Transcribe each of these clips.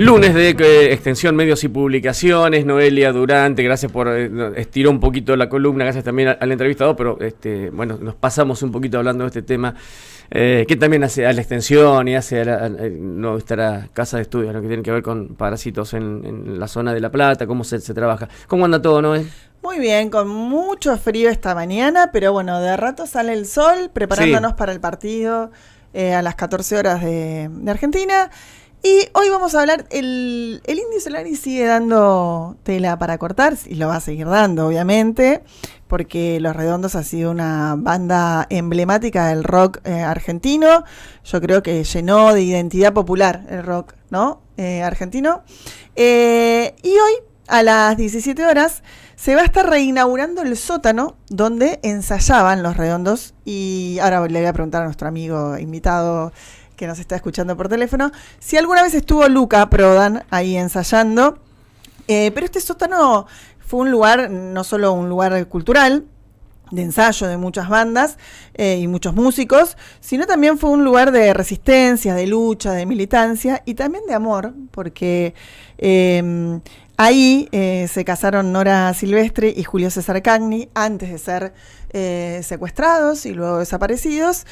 Lunes de Extensión, Medios y Publicaciones. Noelia Durante, gracias por estiró un poquito la columna, gracias también al entrevistado, pero bueno, nos pasamos un poquito hablando de este tema que también hace a la Extensión y hace a nuestra casa de estudios, lo que tiene que ver con parásitos en la zona de La Plata, cómo se trabaja. ¿Cómo anda todo, Noé? Muy bien, con mucho frío esta mañana, pero bueno, de rato sale el sol, preparándonos para el partido a las 14 horas de Argentina. Y hoy vamos a hablar, el Indio Solari sigue dando tela para cortar, y lo va a seguir dando, obviamente, porque Los Redondos ha sido una banda emblemática del rock argentino. Yo creo que llenó de identidad popular el rock, ¿no? Argentino. Y hoy, a las 17 horas, se va a estar reinaugurando el sótano donde ensayaban Los Redondos. Y ahora le voy a preguntar a nuestro amigo invitado que nos está escuchando por teléfono, si alguna vez estuvo Luca Prodan ahí ensayando, pero este sótano fue un lugar, no solo un lugar cultural, de ensayo de muchas bandas y muchos músicos, sino también fue un lugar de resistencia, de lucha, de militancia y también de amor, porque ahí se casaron Nora Silvestre y Julio César Cagni antes de ser secuestrados y luego desaparecidos.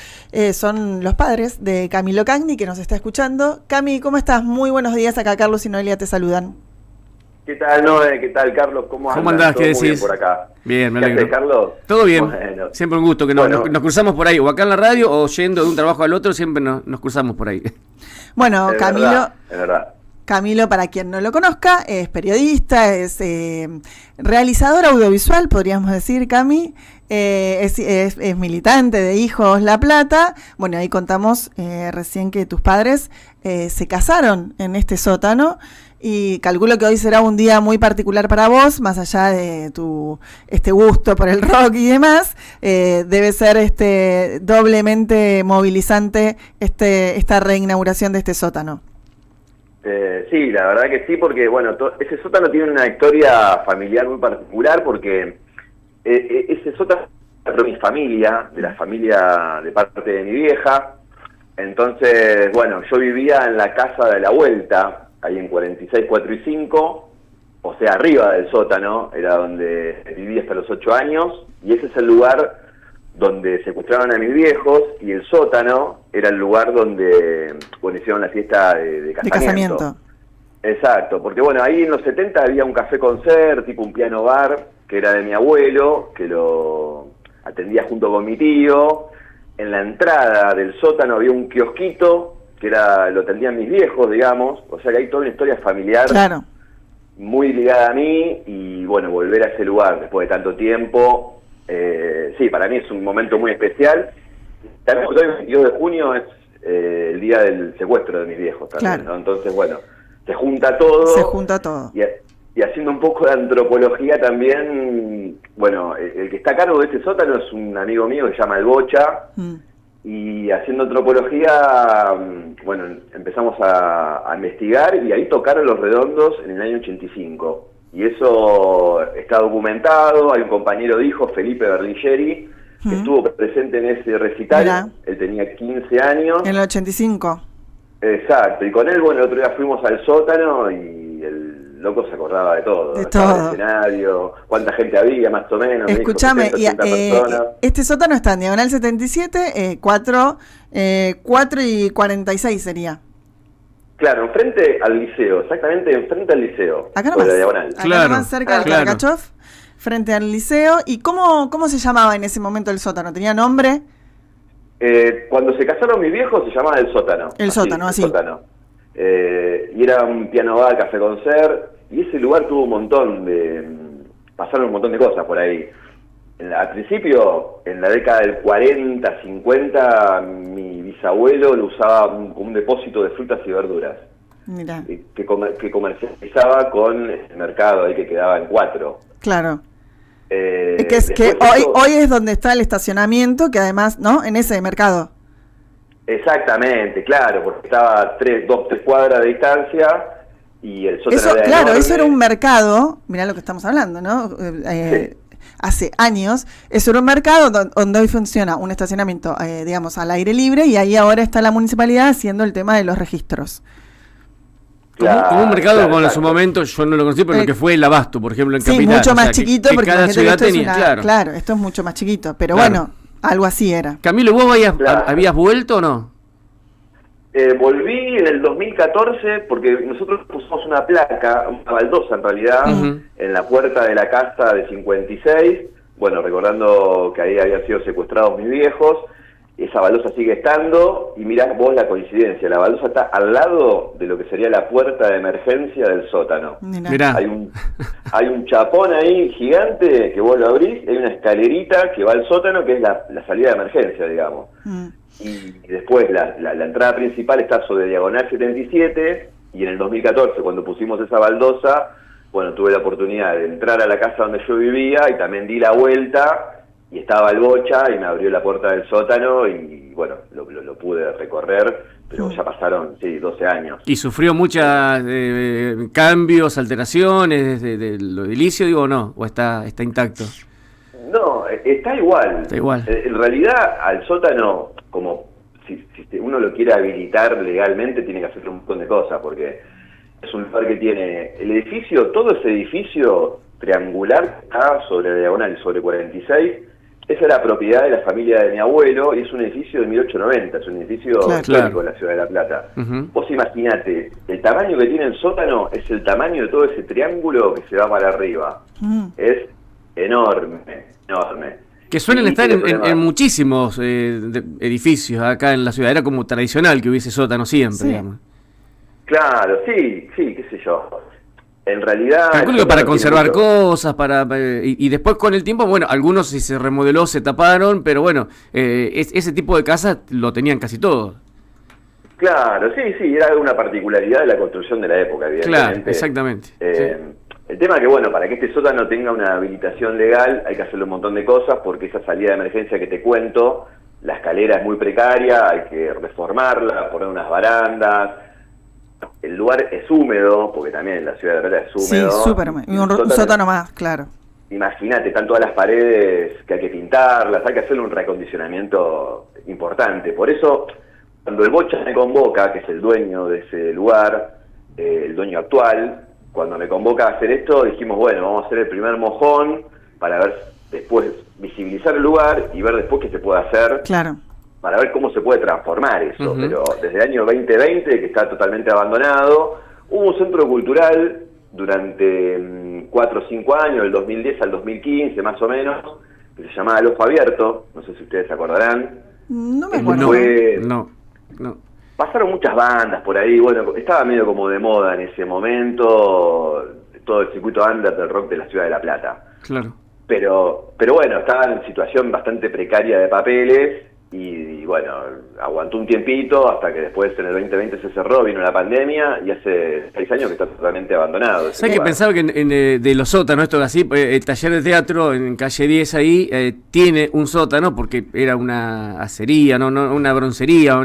Son los padres de Camilo Cagni, que nos está escuchando. Cami, ¿cómo estás? Muy buenos días. Acá Carlos y Noelia te saludan. ¿Qué tal, Noé? ¿Qué tal, Carlos? ¿Cómo andás? ¿Qué decís? Muy bien por acá. Bien, me alegro. ¿Qué haces, Carlos? Todo bien. Bueno. Siempre un gusto que nos cruzamos por ahí, o acá en la radio, o yendo de un trabajo al otro, siempre nos cruzamos por ahí. Bueno, Camilo... Es verdad. Camilo, para quien no lo conozca, es periodista, es realizador audiovisual, podríamos decir, Cami, es militante de Hijos La Plata. Bueno, ahí contamos recién que tus padres se casaron en este sótano y calculo que hoy será un día muy particular para vos, más allá de tu gusto por el rock y demás. Debe ser doblemente movilizante esta reinauguración de este sótano. Sí, la verdad que sí, porque bueno, ese sótano tiene una historia familiar muy particular, porque ese sótano es de mi familia, de la familia de parte de mi vieja. Entonces, bueno, yo vivía en la casa de la vuelta, ahí en 46, 4 y 5, o sea, arriba del sótano, era donde viví hasta los 8 años, y ese es el lugar donde secuestraron a mis viejos, y el sótano era el lugar donde hicieron la fiesta de casamiento. Exacto, porque bueno, ahí en los 70 había un café-concert, tipo un piano bar, que era de mi abuelo, que lo atendía junto con mi tío. En la entrada del sótano había un kiosquito, que lo atendían mis viejos, digamos, o sea que hay toda una historia familiar, claro, muy ligada a mí, y bueno, volver a ese lugar después de tanto tiempo... sí, para mí es un momento muy especial. También hoy, el 22 de junio, es el día del secuestro de mis viejos también, claro, ¿no? Entonces, bueno, se junta todo. Y haciendo un poco de antropología también, bueno, el que está a cargo de este sótano es un amigo mío que se llama El Bocha, y haciendo antropología, bueno, empezamos a investigar, y ahí tocaron Los Redondos en el año 85. Y eso está documentado. Hay un compañero de Hijos, Felipe Berlingeri, que estuvo presente en ese recital. Mirá. Él tenía 15 años. En el 85. Exacto, y con él, bueno, el otro día fuimos al sótano y el loco se acordaba de todo. De todo. El escenario, cuánta gente había, más o menos. Escuchame, este sótano está en Diagonal 77, 4 y 46 sería. Claro, enfrente al liceo, exactamente enfrente al liceo. Acá nomás, claro, nomás cerca del Carcachov, frente al liceo. ¿Y cómo se llamaba en ese momento el sótano? ¿Tenía nombre? Cuando se casaron mis viejos se llamaba El Sótano. El Sótano. Y era un piano bar, café-concert, y ese lugar tuvo pasaron un montón de cosas por ahí. Al principio, en la década del 40, 50, mi bisabuelo lo usaba como un depósito de frutas y verduras. Mirá. Que comercializaba con el mercado ahí que quedaba en 4. Claro. Que hoy es donde está el estacionamiento, que además, ¿no? En ese mercado. Exactamente, claro, porque estaba a 2, 3 cuadras de distancia, y el sótano era claro, enorme. eso era un mercado, mirá lo que estamos hablando, ¿no? Sí. Hace años, eso era un mercado donde hoy funciona un estacionamiento, digamos, al aire libre, y ahí ahora está la municipalidad haciendo el tema de los registros. Como un mercado claro, con en su exacto. momento, yo no lo conocí, pero lo que fue el Abasto, por ejemplo, en Sí, Capital. mucho O sea, más chiquito, que porque cada imagínate que ciudad esto es tenía, una- claro. esto es mucho más chiquito, pero Claro. bueno, algo así era. Camilo, ¿vos Claro. habías vuelto o no? Volví en el 2014 porque nosotros pusimos una placa, una baldosa en realidad, Ujú. en la puerta de la casa de 56, bueno, recordando que ahí habían sido secuestrados mis viejos. Esa baldosa sigue estando, y mirá vos la coincidencia, la baldosa está al lado de lo que sería la puerta de emergencia del sótano. Mirá. Hay un chapón ahí gigante que vos lo abrís, hay una escalerita que va al sótano, que es la salida de emergencia, digamos. Y después la entrada principal está sobre Diagonal 77, y en el 2014, cuando pusimos esa baldosa, bueno, tuve la oportunidad de entrar a la casa donde yo vivía, y también di la vuelta, y estaba el bocha, y me abrió la puerta del sótano, y bueno, lo pude recorrer, pero ya pasaron, 12 años. ¿Y sufrió muchos cambios, alteraciones de lo edilicio, digo, o no? ¿O está intacto? No, está igual. Está igual. En realidad, al sótano, como si uno lo quiere habilitar legalmente, tiene que hacer un montón de cosas, porque es un lugar que tiene el edificio, todo ese edificio triangular que está sobre Diagonal, sobre 46, esa era propiedad de la familia de mi abuelo, y es un edificio de 1890, es un edificio histórico en la ciudad de La Plata. Vos imaginate, el tamaño que tiene el sótano es el tamaño de todo ese triángulo que se va para arriba. Es enorme, enorme. Que suelen estar en muchísimos edificios acá en la ciudad. Era como tradicional que hubiese sótano siempre, digamos. Claro, sí, qué sé yo. En realidad... Calculo que para conservar cosas, y después con el tiempo, bueno, algunos si se remodeló se taparon, pero bueno, ese tipo de casas lo tenían casi todos. Claro, sí, era una particularidad de la construcción de la época, evidentemente. Claro, exactamente. El tema es que, bueno, para que este sótano tenga una habilitación legal hay que hacerle un montón de cosas, porque esa salida de emergencia que te cuento, la escalera es muy precaria, hay que reformarla, poner unas barandas. El lugar es húmedo, porque también en la ciudad de La Plata es húmedo. Sí, súper húmedo. Y un sótano más, claro. Imagínate, están todas las paredes que hay que pintarlas, hay que hacerle un reacondicionamiento importante. Por eso, cuando el Bocha me convoca, que es el dueño de ese lugar, el dueño actual, cuando me convoca a hacer esto, dijimos, bueno, vamos a hacer el primer mojón para ver después, visibilizar el lugar y ver después qué se puede hacer. Claro. Para ver cómo se puede transformar eso. Pero desde el año 2020, que está totalmente abandonado, hubo un centro cultural durante 4 o 5 años, del 2010 al 2015 más o menos, que se llamaba El Ojo Abierto, no sé si ustedes se acordarán. No me acuerdo. No. Pasaron muchas bandas por ahí, bueno, estaba medio como de moda en ese momento todo el circuito under del rock de la ciudad de La Plata. Claro. Pero bueno, estaban en situación bastante precaria de papeles, y bueno, aguantó un tiempito hasta que después en el 2020 se cerró, vino la pandemia, y hace 6 años que está totalmente abandonado. ¿Sabes que pensaba que de los sótanos, esto así, el taller de teatro en calle 10 ahí tiene un sótano porque era una acería, no una broncería,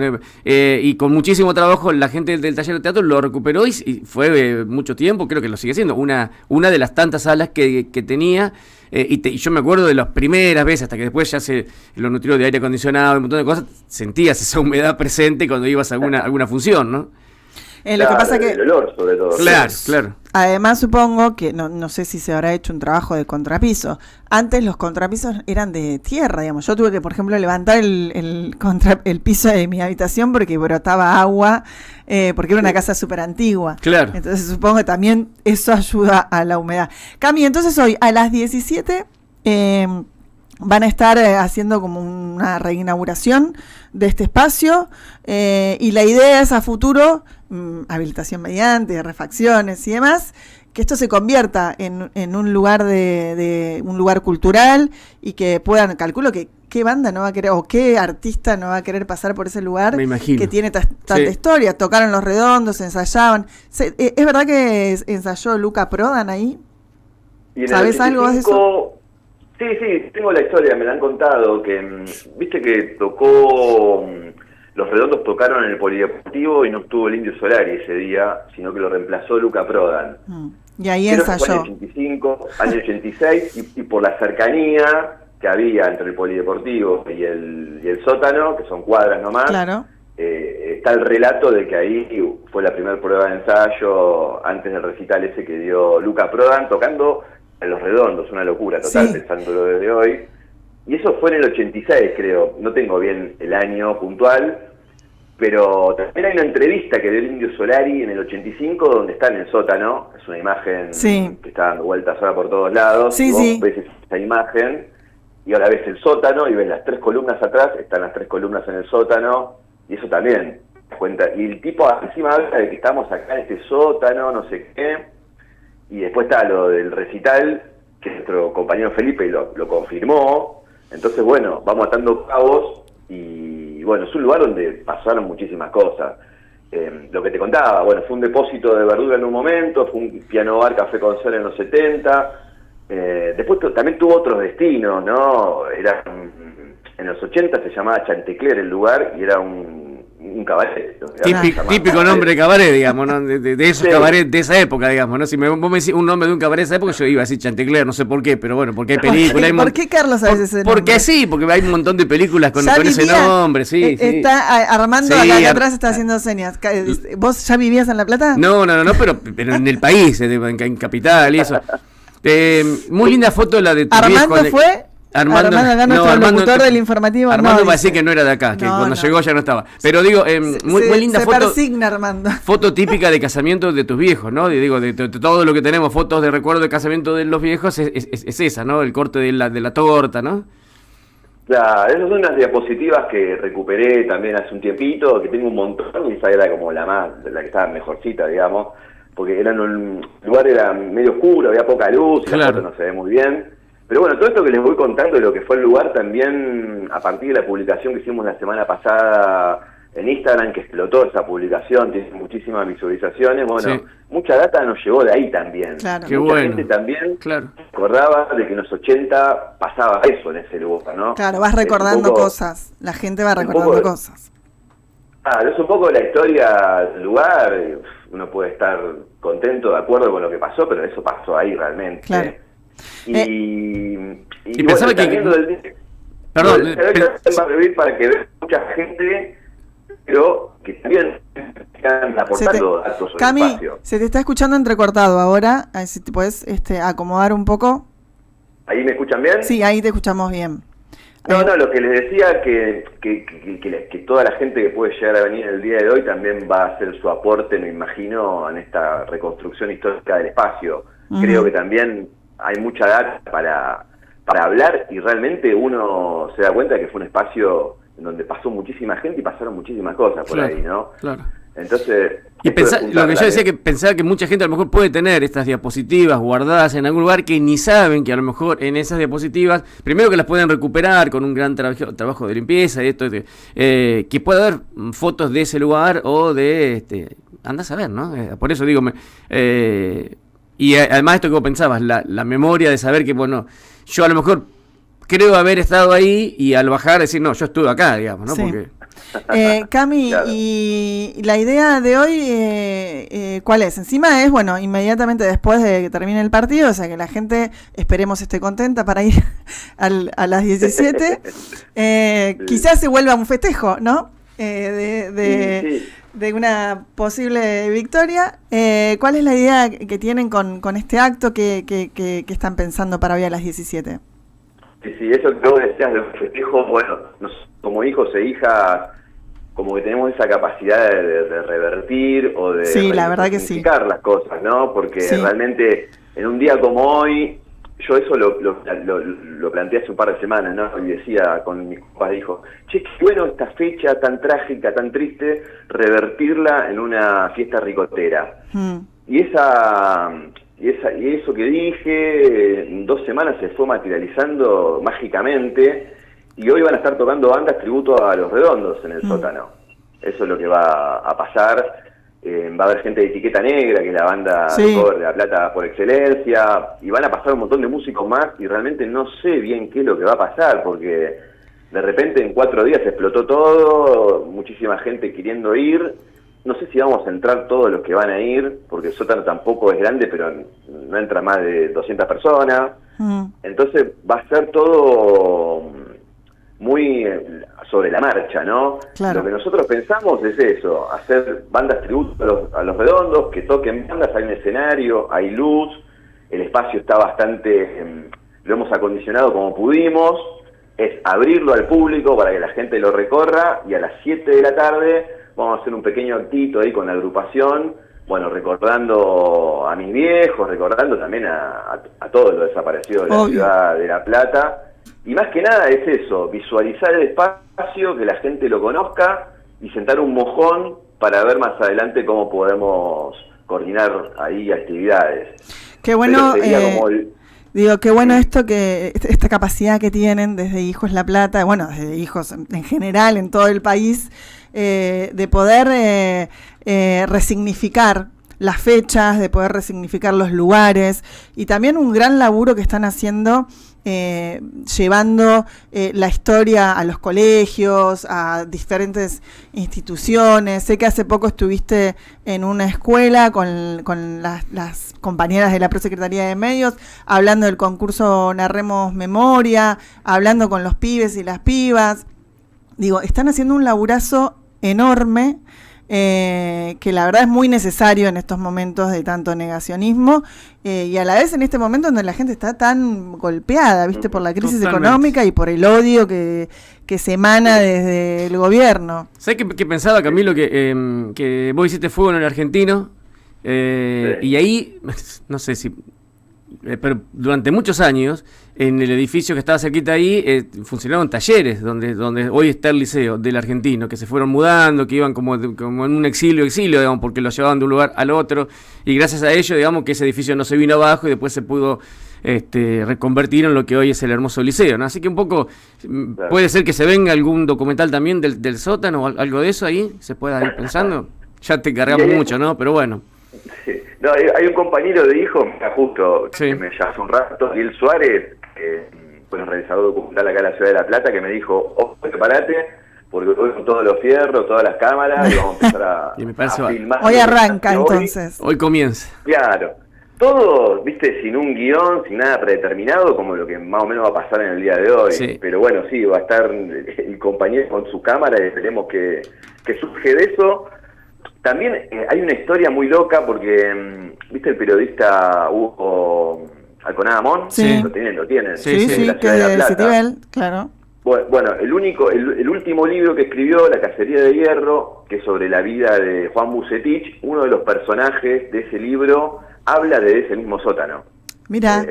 y con muchísimo trabajo la gente del taller de teatro lo recuperó y fue mucho tiempo, creo que lo sigue siendo, una de las tantas salas que tenía. Y yo me acuerdo de las primeras veces, hasta que después ya se lo nutrió de aire acondicionado y un montón de cosas, sentías esa humedad presente cuando ibas a alguna función, ¿no? Lo que pasa que... El olor, sobre todo. Claro. Además, supongo que, no sé si se habrá hecho un trabajo de contrapiso. Antes los contrapisos eran de tierra, digamos. Yo tuve que, por ejemplo, levantar el piso de mi habitación porque brotaba agua, porque era una casa súper antigua. Claro. Entonces supongo que también eso ayuda a la humedad. Cami, entonces hoy a las 17... van a estar haciendo como una reinauguración de este espacio, y la idea es a futuro, habilitación mediante, refacciones y demás, que esto se convierta en un lugar de un lugar cultural, y que puedan, calculo que qué banda no va a querer, o qué artista no va a querer pasar por ese lugar. Me imagino. Que tiene tanta historia. Tocaron Los Redondos, ensayaban. ¿Es verdad que ensayó Luca Prodan ahí? ¿Sabes algo de eso? Sí, tengo la historia, me la han contado, que viste que tocó, Los Redondos tocaron en el Polideportivo y no estuvo el Indio Solari ese día, sino que lo reemplazó Luca Prodan. Y ahí creo que fue ensayó. Año 85, año 86, y por la cercanía que había entre el Polideportivo y el sótano, que son cuadras nomás, Claro. está el relato de que ahí fue la primera prueba de ensayo antes del recital ese que dio Luca Prodan tocando en Los Redondos, una locura total, pensándolo desde hoy. Y eso fue en el 86, creo, no tengo bien el año puntual, pero también hay una entrevista que dio el Indio Solari en el 85 donde está en el sótano, es una imagen que está dando vueltas ahora por todos lados, y vos ves esa imagen y ahora ves el sótano y ves las 3 columnas atrás, están las 3 columnas en el sótano, y eso también cuenta. Y el tipo encima habla de que estamos acá en este sótano, no sé qué, y después está lo del recital, que nuestro compañero Felipe lo confirmó. Entonces, bueno, vamos atando cabos y, bueno, es un lugar donde pasaron muchísimas cosas. Lo que te contaba, bueno, fue un depósito de verdura en un momento, fue un piano bar, café con sol en los 70. Después también tuvo otros destinos, ¿no? En los 80 se llamaba Chantecler el lugar y era un cabaret. Típico nombre de cabaret, digamos, ¿no? De esos cabarets de esa época, digamos, ¿no? Si vos me decís un nombre de un cabaret de esa época, yo iba a decir Chantecler, no sé por qué, pero bueno, porque hay películas. ¿Por qué Carlos a veces ese nombre? Porque sí, porque hay un montón de películas con ese nombre, sí. Está Armando acá atrás, está haciendo señas. ¿Vos ya vivías en La Plata? No, pero en el país, en Capital y eso. Muy linda foto la de tu Armando viejo. Armando acá, nuestro locutor del informativo. Armando va a decir que no era de acá, que cuando llegó ya no estaba. Pero digo, muy linda foto. Se persigna, Armando. Foto típica de casamiento de tus viejos, ¿no? Digo, de todo lo que tenemos, fotos de recuerdo de casamiento de los viejos, es esa, ¿no? El corte de la torta, ¿no? Claro, esas son unas diapositivas que recuperé también hace un tiempito, que tengo un montón, y esa era como la que estaba mejorcita, digamos, porque el lugar era medio oscuro, había poca luz, y la foto no se ve muy bien. Pero bueno, todo esto que les voy contando de lo que fue el lugar también, a partir de la publicación que hicimos la semana pasada en Instagram, que explotó esa publicación, tiene muchísimas visualizaciones, bueno, mucha data nos llegó de ahí también. Claro. Mucha gente también recordaba de que en los 80 pasaba eso en ese lugar, ¿no? Claro, vas recordando cosas, la gente va recordando cosas. Claro, es un poco la historia del lugar, uno puede estar contento, de acuerdo con lo que pasó, pero eso pasó ahí realmente. Claro. Y pensaba bueno, que... Perdón. Va a servir para que vea mucha gente, pero que también están aportando datos sobre el espacio. Se te está escuchando entrecortado ahora, a ver si te puedes acomodar un poco. ¿Ahí me escuchan bien? Sí, ahí te escuchamos bien. No, lo que les decía, que toda la gente que puede llegar a venir el día de hoy también va a hacer su aporte, me imagino, en esta reconstrucción histórica del espacio. Creo que también hay mucha data para hablar y realmente uno se da cuenta que fue un espacio en donde pasó muchísima gente y pasaron muchísimas cosas por ahí, ¿no? Claro. Entonces... Y lo que yo decía, que pensaba que mucha gente a lo mejor puede tener estas diapositivas guardadas en algún lugar que ni saben que a lo mejor en esas diapositivas, primero que las pueden recuperar con un gran trabajo de limpieza y esto, que puede haber fotos de ese lugar o de... andás a ver, ¿no? Por eso digo... y además esto que vos pensabas, la memoria de saber que, bueno, yo a lo mejor creo haber estado ahí y al bajar decir, no, yo estuve acá, digamos, ¿no? Sí. Porque... Cami, claro. Y la idea de hoy, ¿cuál es? Encima es, bueno, inmediatamente después de que termine el partido, o sea que la gente, esperemos, esté contenta para ir a las 17. Quizás se vuelva un festejo, ¿no? De una posible victoria. ¿Cuál es la idea que tienen con este acto que están pensando para hoy a las 17? Sí, eso que vos decías de un festejo, bueno, como hijos e hijas, como que tenemos esa capacidad de revertir o de la verdad que sí, las cosas, ¿no? Porque realmente en un día como hoy, yo eso lo planteé hace un par de semanas, ¿no? Y decía con mis papás, dijo, che, qué bueno esta fecha tan trágica, tan triste, revertirla en una fiesta ricotera. Y eso que dije, en 2 semanas se fue materializando mágicamente, y hoy van a estar tocando bandas tributo a Los Redondos en el sótano. Eso es lo que va a pasar. Va a haber gente de Etiqueta Negra, que es la banda de cover de La Plata por excelencia, y van a pasar un montón de músicos más, y realmente no sé bien qué es lo que va a pasar, porque de repente en 4 días explotó todo, muchísima gente queriendo ir. No sé si vamos a entrar todos los que van a ir, porque el sótano tampoco es grande, pero no entra más de 200 personas. Entonces va a ser todo muy sobre la marcha, ¿no? Claro. Lo que nosotros pensamos es eso, hacer bandas tributo a los Redondos, que toquen bandas, hay un escenario, hay luz, el espacio está bastante, lo hemos acondicionado como pudimos, es abrirlo al público para que la gente lo recorra, y a las 7 de la tarde vamos a hacer un pequeño actito ahí con la agrupación, bueno, recordando a mis viejos, recordando también a todo lo desaparecido de la ciudad de La Plata. Y más que nada es eso, visualizar el espacio, que la gente lo conozca y sentar un mojón para ver más adelante cómo podemos coordinar ahí actividades. Qué bueno, digo, qué bueno esto, que esta capacidad que tienen desde Hijos La Plata, bueno, desde Hijos en general en todo el país, de poder resignificar las fechas, de poder resignificar los lugares, y también un gran laburo que están haciendo llevando la historia a los colegios, a diferentes instituciones. Sé que hace poco estuviste en una escuela con las compañeras de la Prosecretaría de Medios, hablando del concurso Narremos Memoria, hablando con los pibes y las pibas. Digo, están haciendo un laburazo enorme, que la verdad es muy necesario en estos momentos de tanto negacionismo, y a la vez en este momento donde la gente está tan golpeada, ¿viste? Por la crisis económica y por el odio que se emana desde el gobierno. ¿Sabes qué pensaba, Camilo? Que vos hiciste fuego en el Argentino, sí. Y ahí, no sé si... pero durante muchos años, en el edificio que estaba cerquita ahí, funcionaron talleres, donde hoy está el Liceo del Argentino, que se fueron mudando, que iban como en un exilio, digamos, porque los llevaban de un lugar al otro, y gracias a ello, digamos, que ese edificio no se vino abajo y después se pudo reconvertir en lo que hoy es el hermoso Liceo, ¿no? Así que un poco, claro, puede ser que se venga algún documental también del sótano o algo de eso ahí, se pueda ir pensando. Ya te cargamos mucho, ¿no? Pero bueno. Sí. No, hay un compañero de Hijo, justo, sí, que me llamó hace un rato, Ariel Suárez, bueno, realizador documental acá en la Ciudad de La Plata, que me dijo, ojo, prepárate, porque hoy con todos los fierros, todas las cámaras, y vamos a empezar a filmar. Hoy arranca entonces. Hoy comienza. Claro. Todo, viste, sin un guión, sin nada predeterminado, como lo que más o menos va a pasar en el día de hoy. Sí. Pero bueno, sí, va a estar el compañero con su cámara y esperemos que surge de eso. También hay una historia muy loca porque, ¿viste el periodista Hugo Alconada Amón? Sí. Lo tienen. Sí, que de Citibel, claro. Bueno, el último libro que escribió, La Cacería de Hierro, que es sobre la vida de Juan Bucetich, uno de los personajes de ese libro habla de ese mismo sótano. Mira.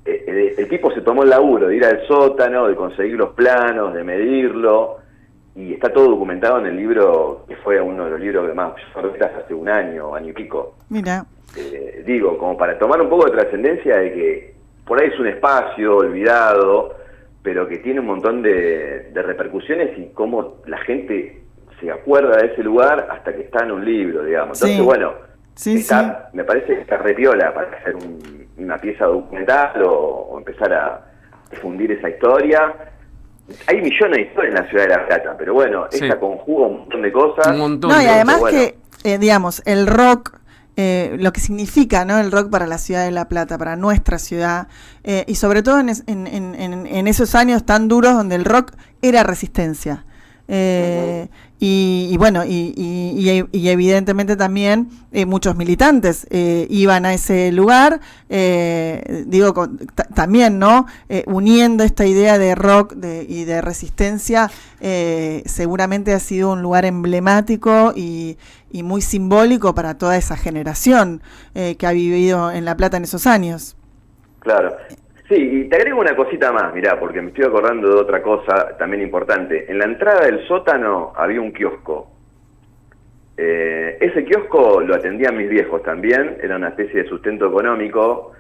El tipo se tomó el laburo de ir al sótano, de conseguir los planos, de medirlo, y está todo documentado en el libro, que fue uno de los libros que más hace un año y pico. Mira. Digo, como para tomar un poco de trascendencia de que por ahí es un espacio olvidado, pero que tiene un montón de repercusiones y cómo la gente se acuerda de ese lugar hasta que está en un libro, digamos. Entonces, bueno, me parece que está re piola para hacer una pieza documental o empezar a difundir esa historia. Hay millones de historias en la Ciudad de La Plata, pero bueno, esta conjuga un montón de cosas. Un montón. No, y además que, digamos, el rock, lo que significa, ¿no?, el rock para la Ciudad de La Plata, para nuestra ciudad, y sobre todo en esos años tan duros donde el rock era resistencia. Y bueno, y evidentemente también muchos militantes iban a ese lugar, también, ¿no? Uniendo esta idea de rock y de resistencia, seguramente ha sido un lugar emblemático y muy simbólico para toda esa generación que ha vivido en La Plata en esos años. Claro. Sí, y te agrego una cosita más, mirá, porque me estoy acordando de otra cosa también importante. En la entrada del sótano había un kiosco. Ese kiosco lo atendían mis viejos también, era una especie de sustento económico,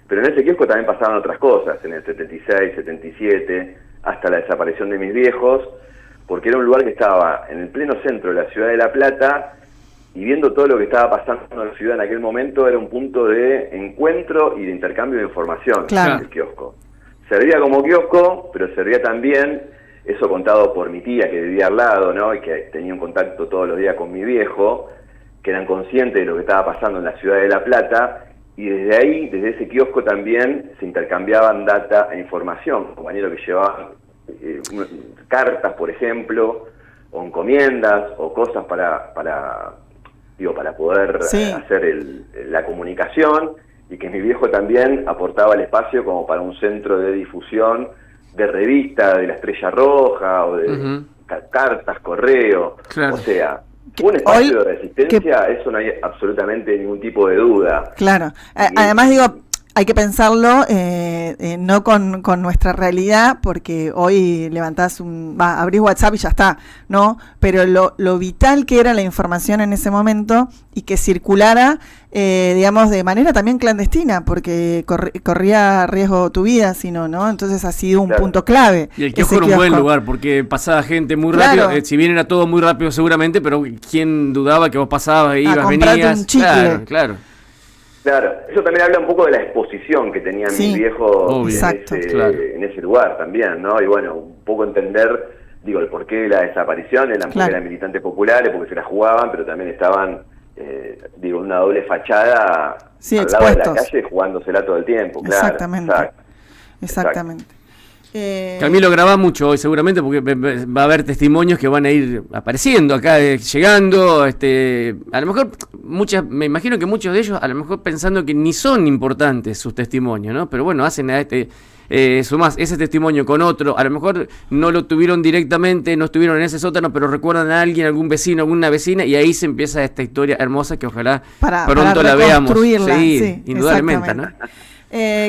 pero en ese kiosco también pasaban otras cosas, en el 76, 77, hasta la desaparición de mis viejos, porque era un lugar que estaba en el pleno centro de la Ciudad de La Plata, y viendo todo lo que estaba pasando en la ciudad en aquel momento, era un punto de encuentro y de intercambio de información. Claro. El kiosco. Servía como kiosco, pero servía también, eso contado por mi tía que vivía al lado, ¿no?, y que tenía un contacto todos los días con mi viejo, que eran conscientes de lo que estaba pasando en la Ciudad de La Plata, y desde ahí, desde ese kiosco también, se intercambiaban data e información. Compañeros que llevaban cartas, por ejemplo, o encomiendas, o cosas para poder hacer la comunicación, y que mi viejo también aportaba el espacio como para un centro de difusión de revista de la Estrella Roja, o de cartas, correo, o sea... Un espacio de resistencia, eso no hay absolutamente ningún tipo de duda. Claro. Además, digo, hay que pensarlo no con nuestra realidad, porque hoy abrís WhatsApp y ya está, ¿no? Pero lo vital que era la información en ese momento y que circulara, digamos, de manera también clandestina, porque corría riesgo tu vida, si no, ¿no? Entonces ha sido un punto clave. Y el kiosco era un buen lugar, porque pasaba gente muy rápido, si bien era todo muy rápido seguramente, pero ¿quién dudaba que vos pasabas, ibas, venías? Un chicle. Claro. Claro, eso también habla un poco de la exposición que tenía mi viejo en ese lugar también, ¿no? Y bueno, un poco entender, el porqué de la desaparición, porque eran militantes populares, porque se la jugaban, pero también estaban, una doble fachada al lado de la calle, jugándosela todo el tiempo. Exactamente. Camilo graba mucho hoy seguramente, porque va a haber testimonios que van a ir apareciendo acá, llegando, a lo mejor me imagino que muchos de ellos a lo mejor pensando que ni son importantes sus testimonios, ¿no? Pero bueno, hacen sumás ese testimonio con otro, a lo mejor no lo tuvieron directamente, no estuvieron en ese sótano, pero recuerdan a alguien, algún vecino, alguna vecina, y ahí se empieza esta historia hermosa que ojalá pronto la veamos. Sí, indudablemente, ¿no?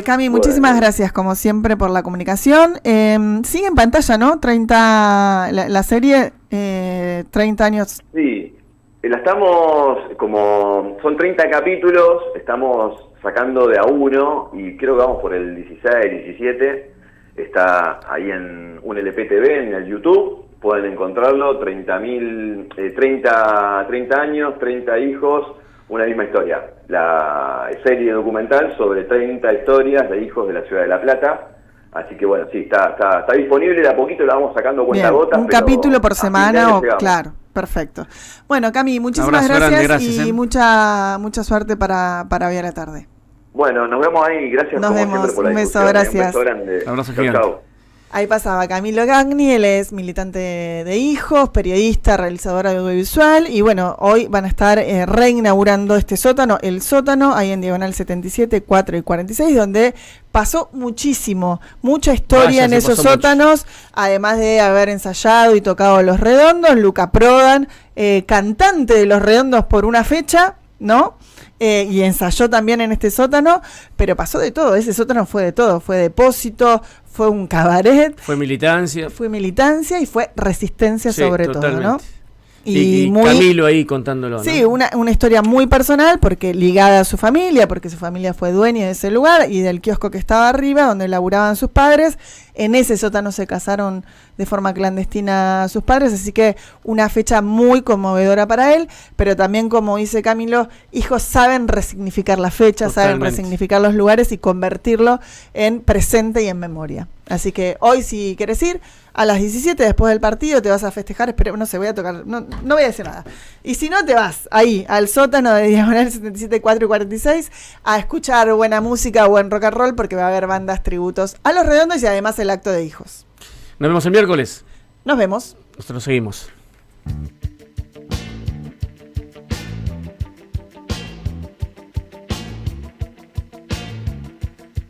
Cami, muchísimas gracias como siempre por la comunicación. Sigue en pantalla, ¿no? La serie 30 años. Sí, la estamos, como son 30 capítulos, estamos sacando de a uno, y creo que vamos por el 16, 17. Está ahí en un LPTV, en el YouTube, pueden encontrarlo. 30 años, 30 hijos, una misma historia. La serie documental sobre 30 historias de hijos de la ciudad de La Plata. Así que bueno, sí, está disponible, de a poquito la vamos sacando cuentagotas. Un capítulo por semana, claro, perfecto. Bueno, Cami, muchísimas gracias, y mucha suerte para hoy a la tarde. Bueno, nos vemos ahí, gracias. Nos vemos, por la un beso, gracias. Un beso grande. Abrazo gigante. Chau. Ahí pasaba Camilo Gagni, él es militante de hijos, periodista, realizador audiovisual, y bueno, hoy van a estar reinaugurando este sótano, el sótano, ahí en Diagonal 77, 4 y 46, donde pasó mucha historia en esos sótanos, además de haber ensayado y tocado Los Redondos. Luca Prodan, cantante de Los Redondos por una fecha, ¿no? Y ensayó también en este sótano, pero pasó de todo. Ese sótano fue de todo, fue depósito, fue un cabaret, fue militancia y fue resistencia, sobre totalmente. todo, ¿no? Y Camilo ahí contándolo, ¿no? Sí, una historia muy personal, porque ligada a su familia, porque su familia fue dueña de ese lugar y del kiosco que estaba arriba, donde laburaban sus padres. En ese sótano se casaron de forma clandestina sus padres, así que una fecha muy conmovedora para él, pero también, como dice Camilo, hijos saben resignificar la fecha, saben resignificar los lugares y convertirlo en presente y en memoria. Así que hoy, si querés ir, a las 17 después del partido te vas a festejar, no sé, voy a tocar, no voy a decir nada. Y si no, te vas ahí, al sótano de Diagonal 77, 4 y 46, a escuchar buena música, buen rock and roll, porque va a haber bandas tributos a Los Redondos y además el acto de hijos. Nos vemos el miércoles. Nos vemos. Nosotros seguimos.